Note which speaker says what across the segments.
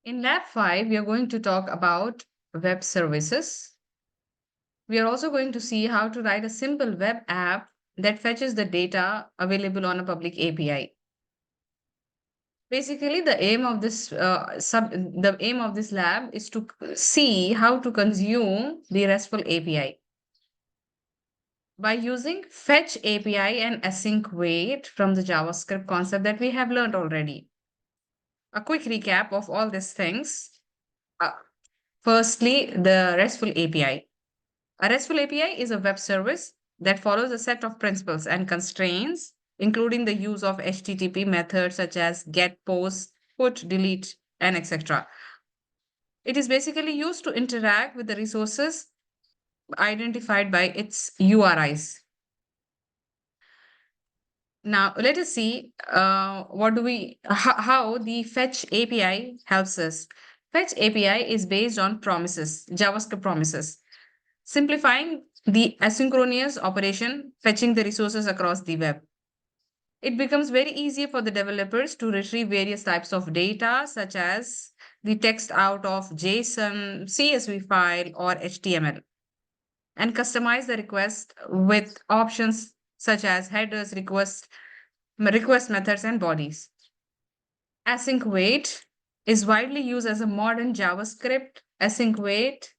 Speaker 1: In Lab 5, we are going to talk about web services. We are also going to see how to write a simple web app that fetches the data available on a public API. Basically, the aim of this lab is to see how to consume the RESTful API by using fetch API and async wait from the JavaScript concept that we have learned already. A quick recap of all these things. Uh, Firstly, the RESTful API. A RESTful API is a web service that follows a set of principles and constraints, including the use of HTTP methods such as get, post, put, delete, and etc. It is basically used to interact with the resources identified by its URIs. Now, let us see how the fetch API helps us. Fetch API is based on promises, JavaScript promises, simplifying the asynchronous operation, fetching the resources across the web. It becomes very easy for the developers to retrieve various types of data, such as the text out of JSON, CSV file, or HTML, and customize the request with options such as headers, request methods, and bodies. Async wait is widely used as a modern JavaScript. Async wait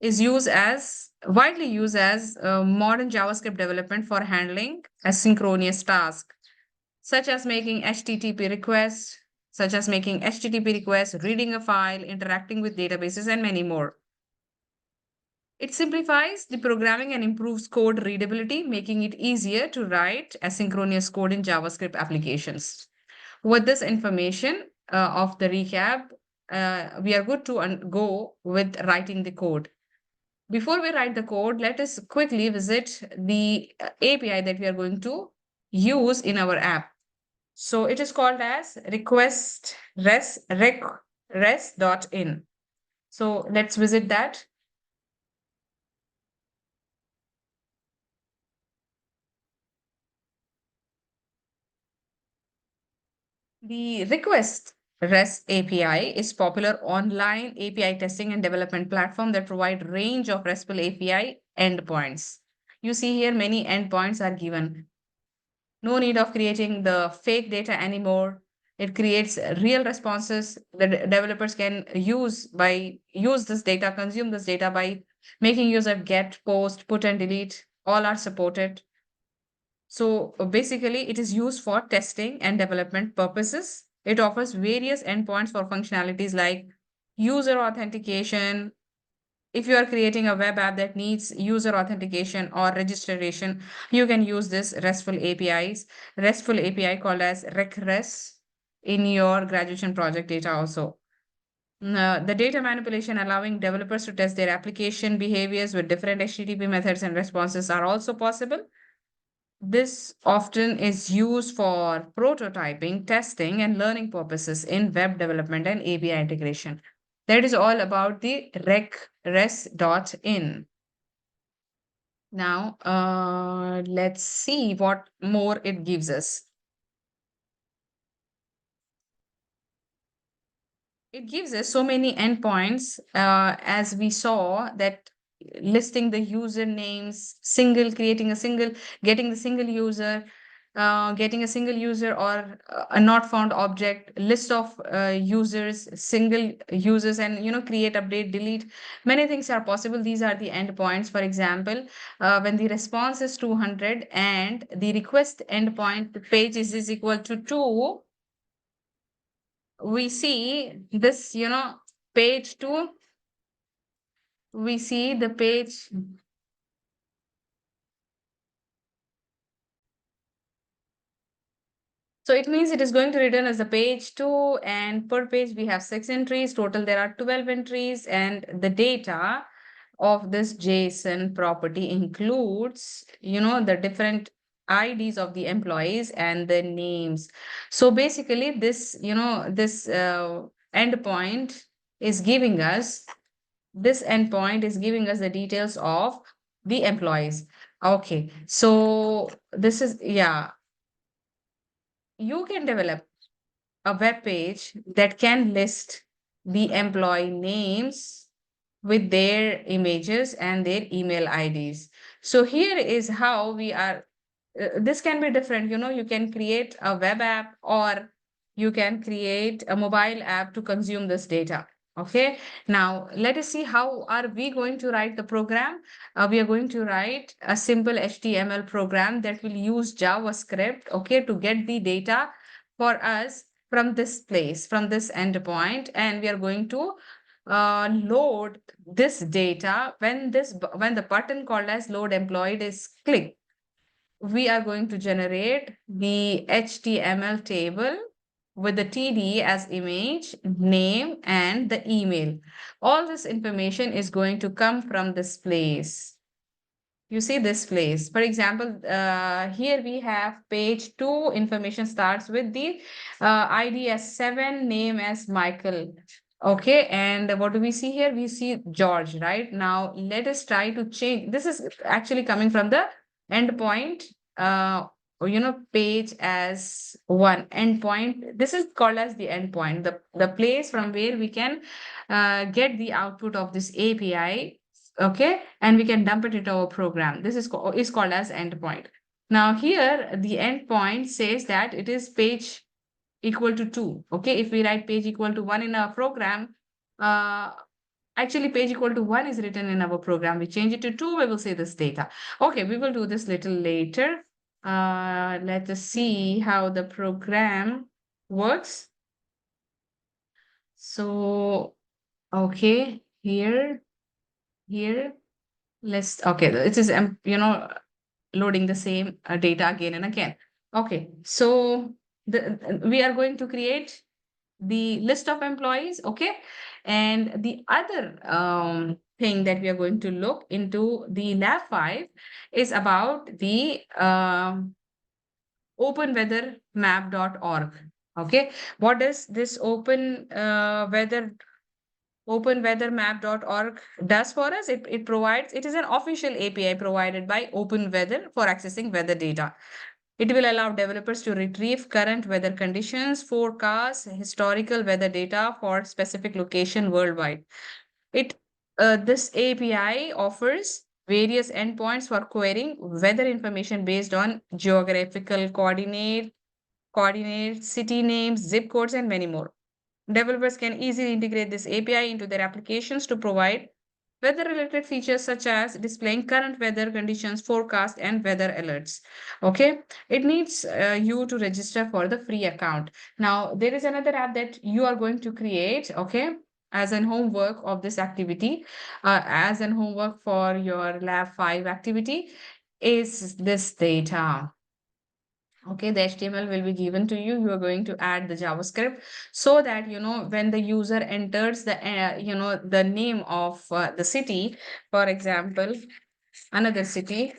Speaker 1: is used as widely used as modern JavaScript development for handling asynchronous tasks, such as making HTTP requests, reading a file, interacting with databases, and many more. It simplifies the programming and improves code readability, making it easier to write asynchronous code in JavaScript applications. With this information of the recap, we are good to go with writing the code. Before we write the code, let us quickly visit the API that we are going to use in our app. So it is called as request res.in. So let's visit that. The request REST API is popular online API testing and development platform that provide range of RESTful API endpoints. You see here many endpoints are given. No need of creating the fake data anymore. It creates real responses that developers can use this data, consume this data by making use of get, post, put, and delete. All are supported. So basically, it is used for testing and development purposes. It offers various endpoints for functionalities like user authentication. If you are creating a web app that needs user authentication or registration, you can use this RESTful API called as RecRes in your graduation project data also. The data manipulation allowing developers to test their application behaviors with different HTTP methods and responses are also possible. This often is used for prototyping, testing, and learning purposes in web development and API integration. That is all about the res.in. Now, let's see what more it gives us. It gives us so many endpoints, as we saw that listing the usernames, getting the single user, getting a single user or a not found object, list of users, single users, and create, update, delete. Many things are possible. These are the endpoints. For example, when the response is 200 and the request endpoint the page is equal to 2, we see this, page 2, we see the page. So it means it is going to return as the page 2, and per page we have 6 entries. Total there are 12 entries, and the data of this JSON property includes, the different IDs of the employees and the names. So basically this endpoint is giving us the details of the employees. Okay, so this is, yeah, you can develop. a web page that can list the employee names with their images and their email IDs. So here is how we are. This can be different. You can create a web app, or you can create a mobile app to consume this data. Okay. Now let us see how are we going to write the program. We are going to write a simple HTML program that will use JavaScript, okay, to get the data for us from this place, from this endpoint, and we are going to load this data when the button called as load employed is clicked. We are going to generate the HTML table with the TD as image, name, and the email. All this information is going to come from this place. You see this place. For example, here we have page 2, information starts with the ID as 7, name as Michael. Okay, and what do we see here? We see George, right? Now let us try to change. This is actually coming from the endpoint, page as 1 endpoint. This is called as the endpoint, the place from where we can get the output of this API. Okay, and we can dump it into our program. This is called as endpoint. Now here the endpoint says that it is page equal to 2. Okay, if we write page equal to 1 in our program, uh actually page equal to 1 is written in our program. We change it to 2, we will see this data. Okay, we will do this little later. Let us see how the program works. So okay, here let's, okay, it is loading the same data again and again. Okay, so we are going to create the list of employees. Okay, and the other thing that we are going to look into the lab 5 is about the openweathermap.org. Okay, what does this openweathermap.org does for us? It provides, it is an official API provided by OpenWeather for accessing weather data. It will allow developers to retrieve current weather conditions, forecasts, historical weather data for specific location worldwide. It This API offers various endpoints for querying weather information based on geographical coordinates, city names, zip codes, and many more. Developers can easily integrate this API into their applications to provide weather-related features such as displaying current weather conditions, forecast, and weather alerts. Okay, it needs you to register for the free account. Now, there is another app that you are going to create, okay, as an homework of this activity, as an homework for your Lab 5 activity, is this data. Okay, the HTML will be given to you. You are going to add the JavaScript so that, when the user enters the name of the city, for example, another city,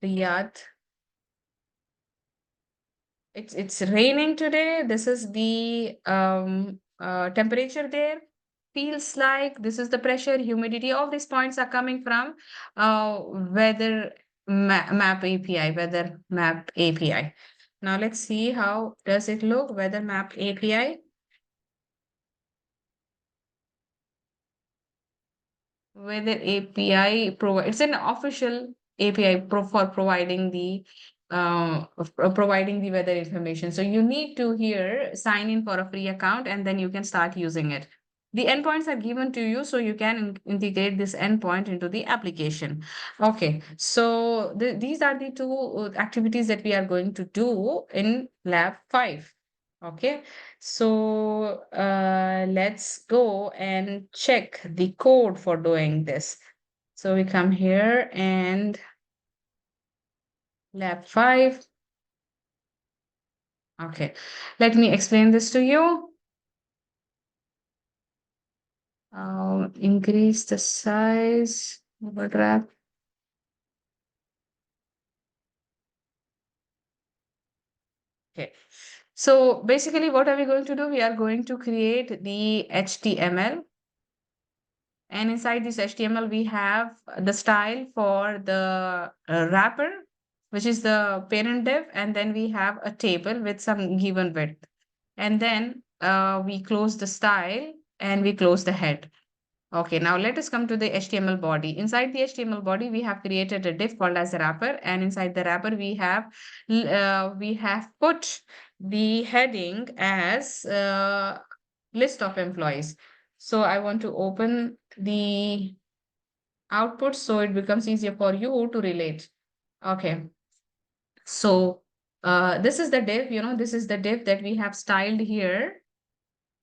Speaker 1: Riyadh. It's raining today. This is the temperature there. Feels like this is the pressure, humidity. All these points are coming from map API, weather map API. Now let's see how does it look, weather map API. Weather API it's an official API for providing the providing the weather information. So you need to here sign in for a free account, and then you can start using it. The endpoints are given to you, so you can integrate this endpoint into the application. Okay, so these are the two activities that we are going to do in Lab 5. Okay, so let's go and check the code for doing this. So we come here and Lab 5. Okay, let me explain this to you. Increase the size, overdraft. Okay, so basically what are we going to do? We are going to create the HTML. And inside this HTML, we have the style for the wrapper which is the parent div, and then we have a table with some given width. And then we close the style and we close the head. Okay, now let us come to the HTML body. Inside the HTML body, we have created a div called as a wrapper, and inside the wrapper, we have put the heading as list of employees. So I want to open the output so it becomes easier for you to relate. Okay, so this is the div. This is the div that we have styled here.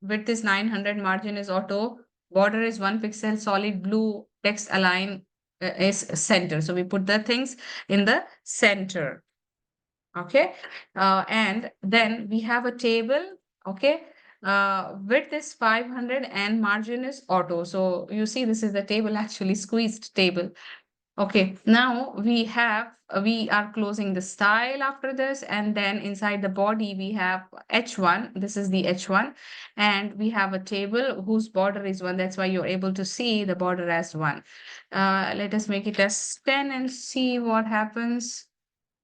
Speaker 1: Width is 900, margin is auto, border is 1 pixel, solid blue, text align is center. So we put the things in the center. Okay. And then we have a table. Okay. Width is 500 and margin is auto. So you see, this is the table, actually squeezed table. Okay, now we are closing the style after this, and then inside the body we have H1. This is the H1, and we have a table whose border is 1. That's why you're able to see the border as 1. Let us make it as 10 and see what happens.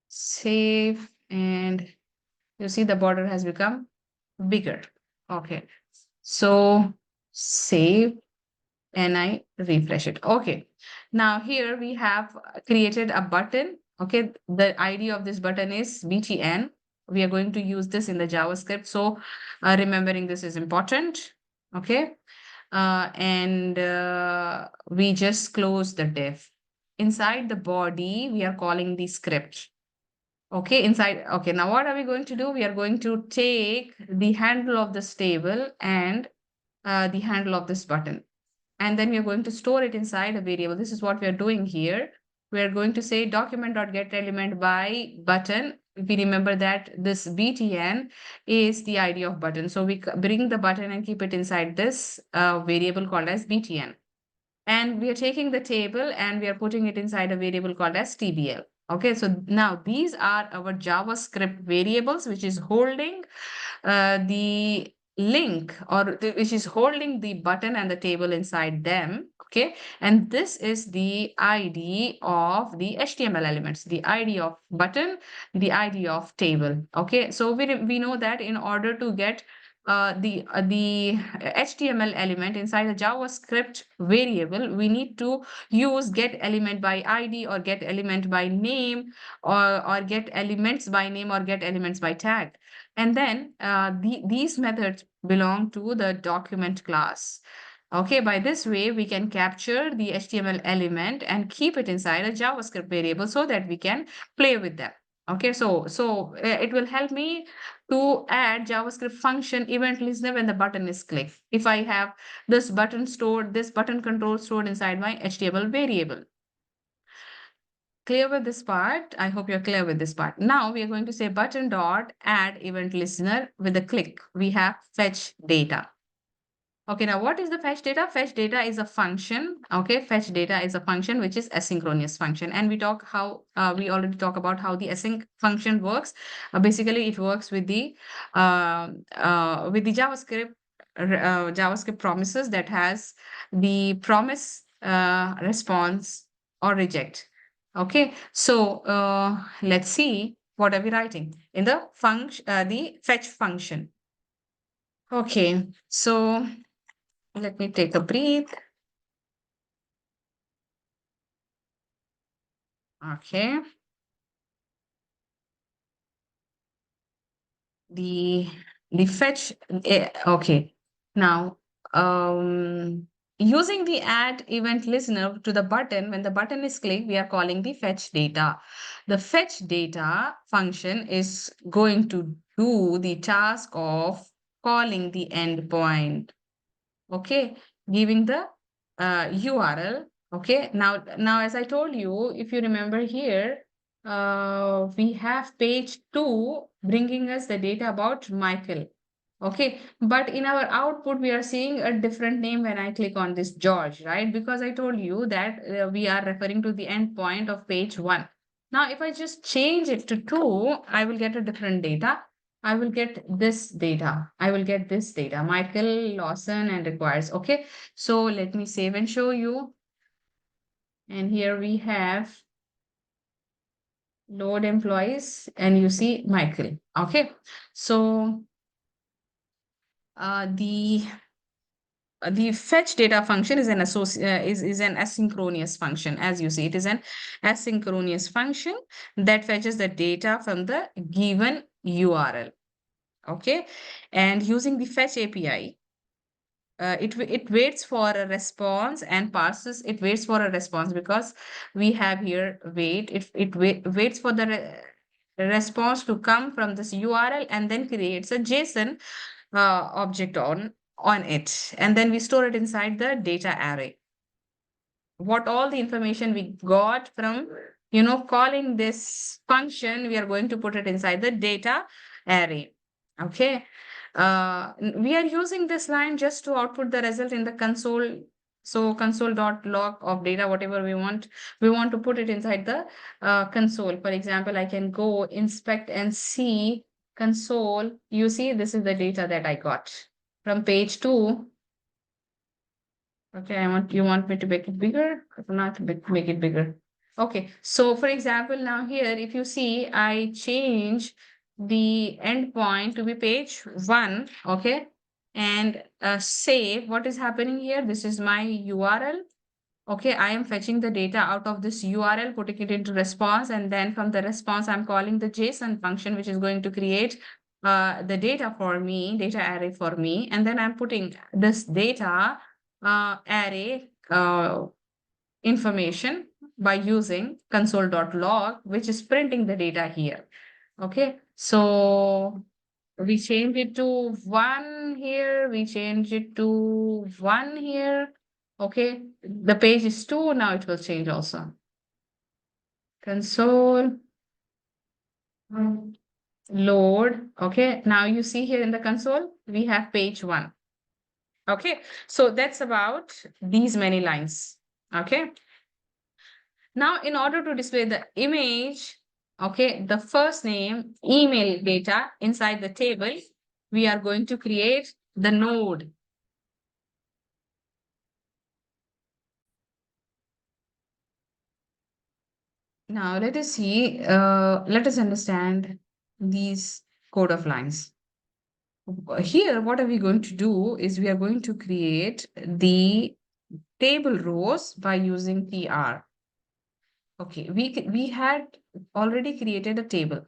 Speaker 1: Save, and you see the border has become bigger. Okay, so save and I refresh it. Okay. Now here we have created a button. Okay. The ID of this button is BTN. We are going to use this in the JavaScript. So remembering this is important. Okay. And we just close the div. Inside the body, we are calling the script. Okay, inside. Okay, now what are we going to do? We are going to take the handle of this table and the handle of this button, and then we are going to store it inside a variable. This is what we are doing here. We are going to say document.getElement by button. If we remember that this btn is the ID of button, so we bring the button and keep it inside this variable called as btn. And we are taking the table and we are putting it inside a variable called as tbl. Okay, so now these are our JavaScript variables, which is holding the link, or which is holding the button and the table inside them. Okay, and this is the ID of the HTML elements, the ID of button, the ID of table. Okay, so we know that in order to get the HTML element inside a JavaScript variable, we need to use get element by ID, or get element by name, or get elements by name, or get elements by tag. And then these methods belong to the document class. Okay, by this way, we can capture the HTML element and keep it inside a JavaScript variable so that we can play with them. Okay, so it will help me to add JavaScript function event listener when the button is clicked. If I have this button stored, this button control stored inside my HTML variable. Clear with this part? I hope you're clear with this part. Now we are going to say button dot add event listener. With a click, we have fetch data. Okay, now what is the fetch data? Fetch data is a function. Okay, fetch data is a function which is asynchronous function, and we already talk about how the async function works. Basically, it works with the JavaScript promises that has the promise, response, or reject. Okay, so let's see what are we writing in the function, the fetch function. Okay, so let me take a breath. Okay. The fetch. Okay. Now, using the add event listener to the button, when the button is clicked, we are calling the fetch data. The fetch data function is going to do the task of calling the endpoint. Okay, giving the URL. Okay, now as I told you, if you remember here, we have page 2 bringing us the data about Michael. Okay, but in our output, we are seeing a different name when I click on this George, right? Because I told you that we are referring to the endpoint of page 1. Now, if I just change it to 2, I will get a different data. I will get this data. I will get this data, Michael, Lawson, and requires. Okay, so let me save and show you. And here we have load employees, and you see Michael. Okay, so the fetch data function is is an asynchronous function. As you see, it is an asynchronous function that fetches the data from the given URL. Okay, and using the fetch API, it waits for a response and parses. It waits for a response because we have here wait. Waits for the response to come from this URL and then creates a JSON object on it, and then we store it inside the data array. What all the information we got from calling this function, we are going to put it inside the data array. Okay, we are using this line just to output the result in the console. So console.log of data, whatever we want to put it inside the console. For example, I can go inspect and see console. You see, this is the data that I got from page 2. Okay, you want me to make it bigger or not make it bigger? Okay, so for example, now here, if you see, I change the endpoint to be page 1, okay, and say what is happening here. This is my URL. Okay, I am fetching the data out of this URL, putting it into response, and then from the response, I'm calling the JSON function, which is going to create the data for me, data array for me, and then I'm putting this data array information by using console.log, which is printing the data here. Okay, so we change it to 1 here, we change it to 1 here. Okay, the page is 2, now it will change also. Console load. Okay, now you see here in the console, we have page 1. Okay, so that's about these many lines. Okay, now in order to display the image, okay, the first name, email data inside the table, we are going to create the node. Now let us see, let us understand these code of lines. Here, what are we going to do is we are going to create the table rows by using tr. Okay, we had already created a table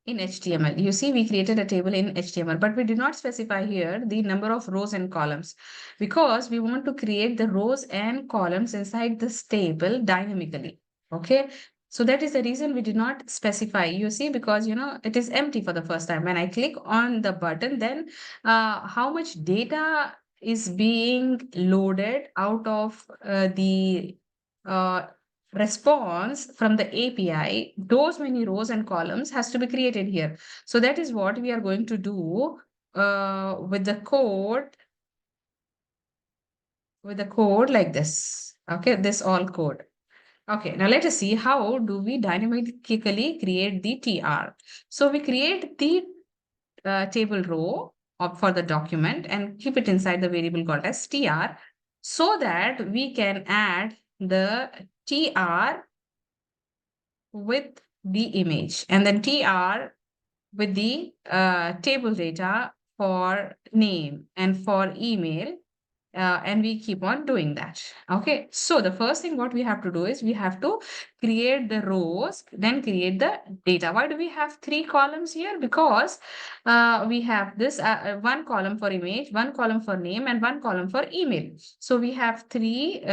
Speaker 1: in HTML. You see, we created a table in HTML, but we did not specify here the number of rows and columns because we want to create the rows and columns inside this table dynamically. Okay, so that is the reason we did not specify. You see, because it is empty for the first time. When I click on the button, then how much data is being loaded out of the uh, response from the API, those many rows and columns has to be created here. So that is what we are going to do with the code like this. Okay, this all code. Okay, now let us see how do we dynamically create the TR. So we create the table row for the document and keep it inside the variable called as TR so that we can add the TR with the image and then TR with the table data for name and for email. And we keep on doing that. Okay, so the first thing what we have to do is we have to create the rows, then create the data. Why do we have 3 columns here? Because we have this one column for image, one column for name, and one column for email. So we have 3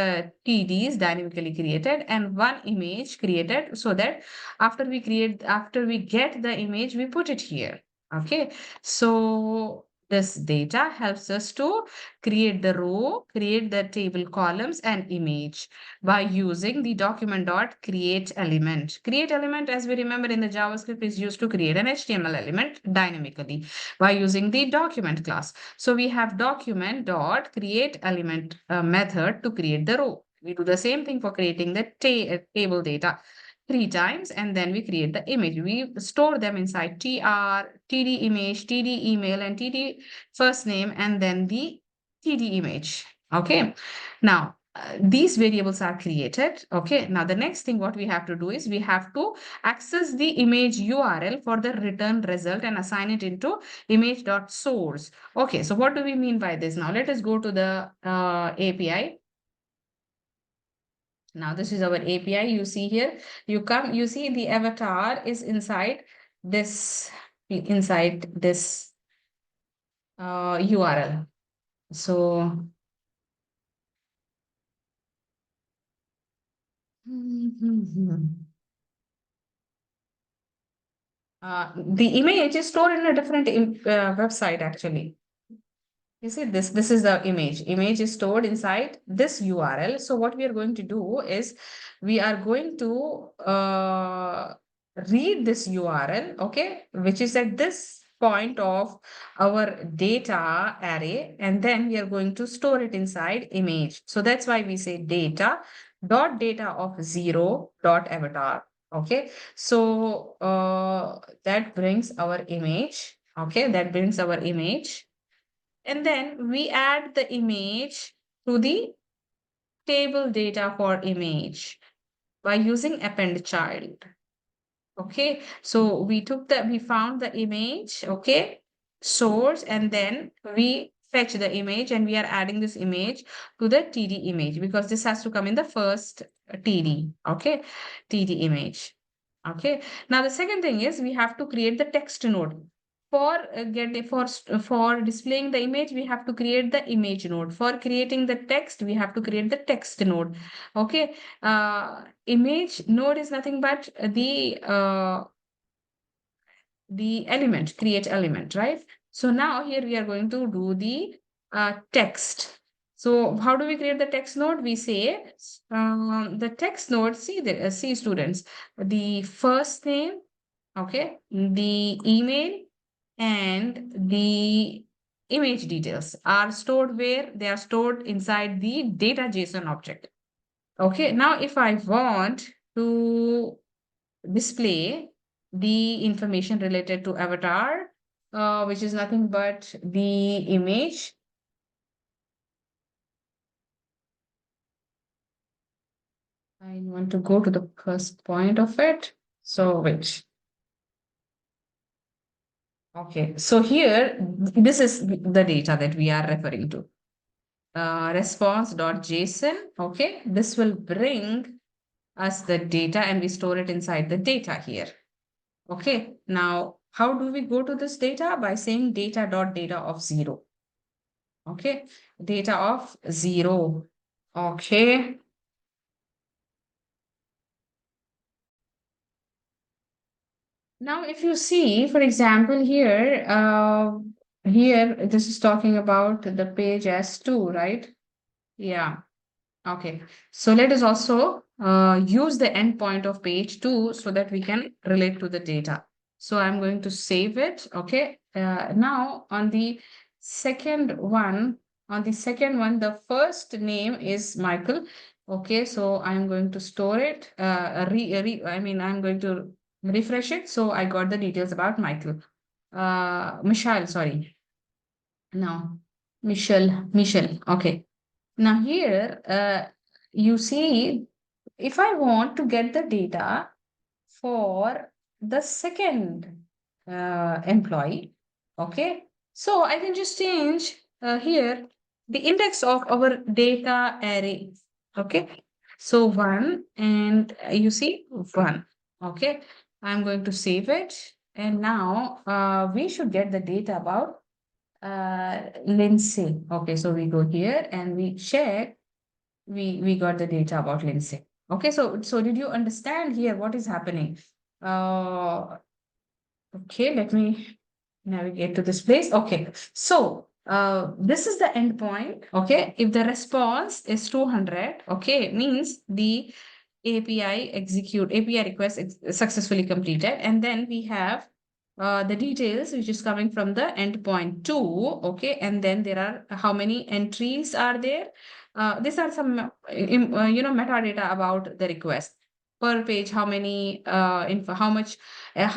Speaker 1: TDs dynamically created and one image created, so that after we get the image, we put it here. Okay, so this data helps us to create the row, create the table columns and image by using the document.create element. Create element, as we remember in the JavaScript, is used to create an HTML element dynamically by using the document class. So we have document.create element method to create the row. We do the same thing for creating the table data 3 times, and then we create the image. We store them inside tr, td image, td email, and td first name, and then the td image. Okay, now these variables are created. Okay, now the next thing what we have to do is we have to access the image URL for the return result and assign it into image.source. Okay, so what do we mean by this? Now let us go to the API. Now this is our API. You see here, you see the avatar is inside this URL. So the image is stored in a different website actually. You see this is the image. Image is stored inside this URL. So what we are going to do is we are going to read this URL, okay, which is at this point of our data array, and then we are going to store it inside image. So that's why we say data of 0 .avatar. Okay, so that brings our image. Okay, that brings our image. And then we add the image to the table data for image by using append child. Okay, so we found the image, okay, source, and then we fetch the image and we are adding this image to the TD image because this has to come in the first TD, okay, TD image. Okay, now the second thing is we have to create the text node. For displaying the image, we have to create the image node. For creating the text, we have to create the text node. Okay, image node is nothing but the element, create element, right? So now here we are going to do the text. So how do we create the text node? We say the text node, see students, the first name, okay, the email and the image details are stored where? They are stored inside the data JSON object. Okay, now if I want to display the information related to avatar, which is nothing but the image. I want to go to the first point of it. So wait. Okay, so here, this is the data that we are referring to. Response.json, okay, this will bring us the data and we store it inside the data here. Okay, now how do we go to this data? By saying data of 0. Okay, data of 0. Okay. Now, if you see, for example, here this is talking about the page S2, right? Yeah. Okay, so let us also use the endpoint of page 2 so that we can relate to the data. So I'm going to save it. Okay, now on the second one, the first name is Michael. Okay, so I'm going to store it. I'm going to refresh it. So I got the details about Michael. Michelle, sorry. No, Michelle. Okay. Now here, you see, if I want to get the data for the second employee, okay, so I can just change here the index of our data array, okay. So 1 and you see 1, okay. I'm going to save it and now we should get the data about Lindsay. Okay, so we go here and we check. We got the data about Lindsay. Okay, so did you understand here what is happening? Okay, let me navigate to this place. Okay, so this is the endpoint. Okay, if the response is 200, okay, means the API request successfully completed, and then we have the details which is coming from the endpoint 2. Okay, and then there are how many entries are there. These are some metadata about the request per page, how many info, how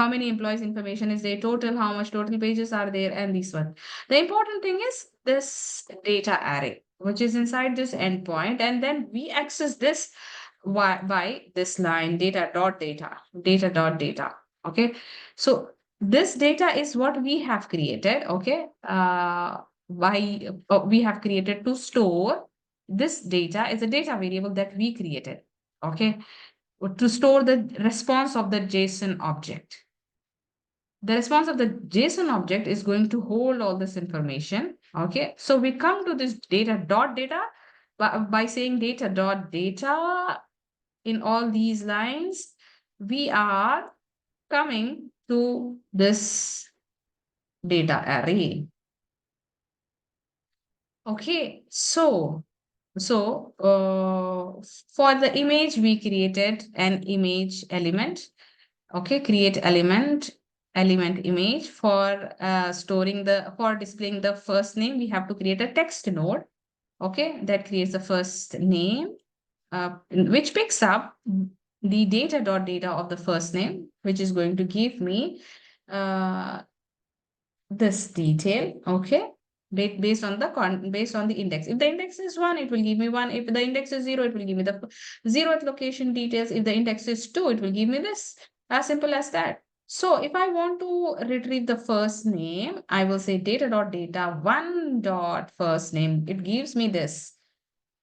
Speaker 1: many employees information is there total, how much total pages are there, and this one. The important thing is this data array. which is inside this endpoint, and then we access this by this line data. Okay, so this data is what we have created. Okay, we have created to store this data is a data variable that we created. Okay, to store the response of the JSON object. The response of the JSON object is going to hold all this information. Okay, so we come to this data by saying data in all these lines. We are coming to this data array. Okay, for the image, we created an image element. Okay, create element image for for displaying the first name. We have to create a text node. Okay, that creates the first name, which picks up the data of the first name, which is going to give me uh, this detail. Okay, based on the index. If the index is 1, it will give me 1. If the index is 0, it will give me the 0th location details. If the index is 2, it will give me this. As simple as that. So if I want to retrieve the first name, I will say data one dot first name. It gives me this.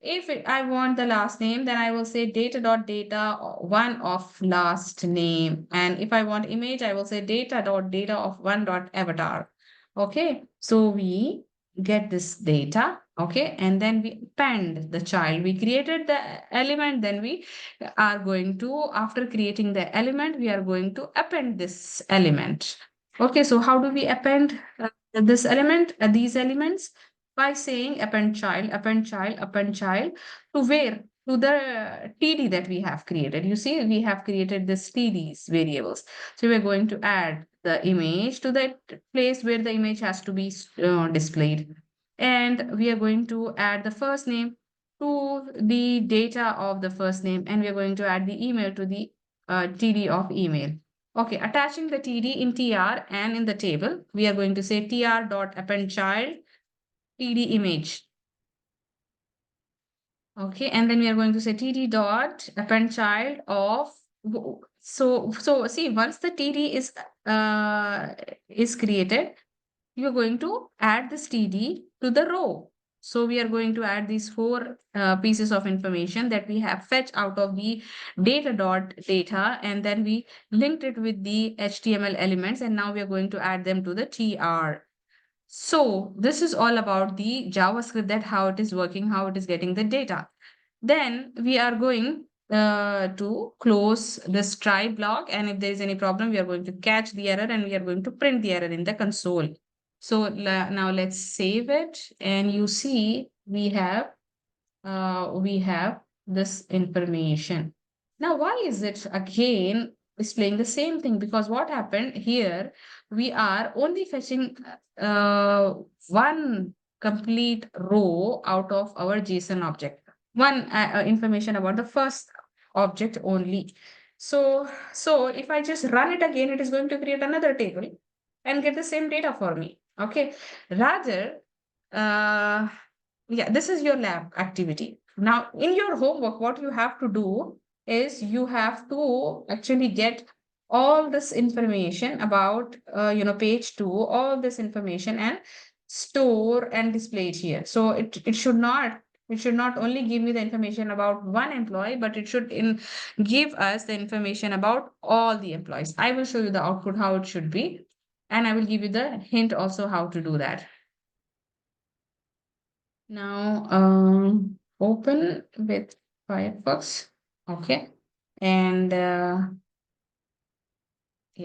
Speaker 1: If I want the last name, then I will say data one of last name. And if I want image, I will say data of one dot avatar. Okay, so we get this data. Okay, and then we append the child. We created the element, then we are going to, after creating the element, we are going to append this element. Okay, so how do we append this element, these elements? By saying append child, append child, append child to where? To the TD that we have created. You see, we have created this TDs variables. So we're going to add the image to that place where the image has to be displayed. And we are going to add the first name to the data of the first name. And we are going to add the email to the TD of email. Okay, attaching the TD in TR and in the table, we are going to say tr.append child TD image. Okay, and then we are going to say TD dot append child of, so see, once the TD is created, you're going to add this TD to the row. So we are going to add these 4 pieces of information that we have fetched out of the data, and then we linked it with the HTML elements, and now we are going to add them to the TR. So this is all about the JavaScript, that how it is working, how it is getting the data. Then we are going to close this try block. And if there is any problem, we are going to catch the error and we are going to print the error in the console. So now let's save it. And you see, we have this information. Now, why is it again displaying the same thing? Because what happened here, we are only fetching one complete row out of our JSON object, one information about the first object only. So if I just run it again, it is going to create another table and get the same data for me. Okay, rather, uh, yeah, this is your lab activity. Now, in your homework, what you have to do is you have to actually get all this information about, page 2, all this information, and store and display it here. So it should not only give me the information about one employee, but it should give us the information about all the employees. I will show you the output, how it should be, and I will give you the hint also how to do that. Now, open with Firefox. Okay. And yeah,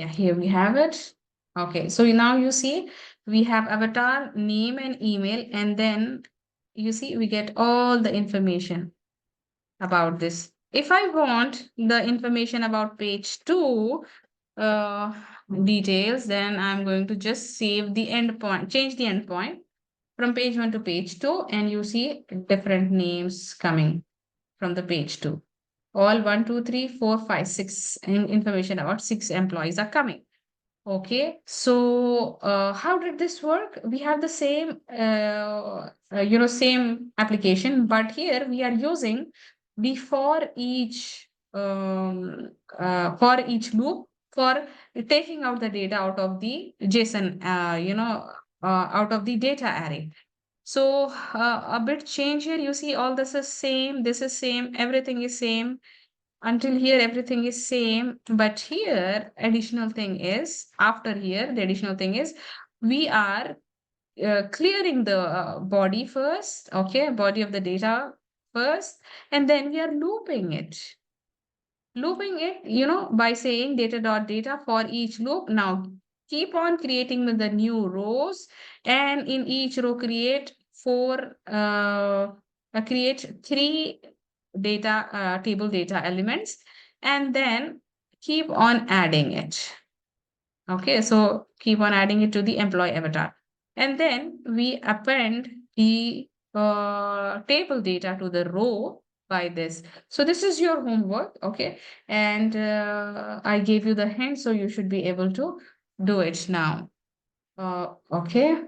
Speaker 1: here we have it. Okay. So now you see we have avatar, name, and email. And then you see we get all the information about this. If I want the information about page 2 details, then I'm going to just save the endpoint, change the endpoint from page 1 to page 2, and you see different names coming from the page 2. All 1, 2, 3, 4, 5, 6 information about 6 employees are coming. Okay, so how did this work? We have the same, same application, but here we are using the for each loop for taking out the data out of the JSON, out of the data array. So a bit change here. You see, all this is same. This is same. Everything is same. Until here everything is same, but here additional thing is, after here the additional thing is, we are clearing the body first, okay, body of the data first, and then we are looping it, by saying data dot data for each loop. Now keep on creating with the new rows, and in each row create three data table data elements, and then keep on adding it. Okay, so keep on adding it to the employee avatar, and then we append the table data to the row by this. So this is your homework, okay? And I gave you the hint, so you should be able to do it now. Okay.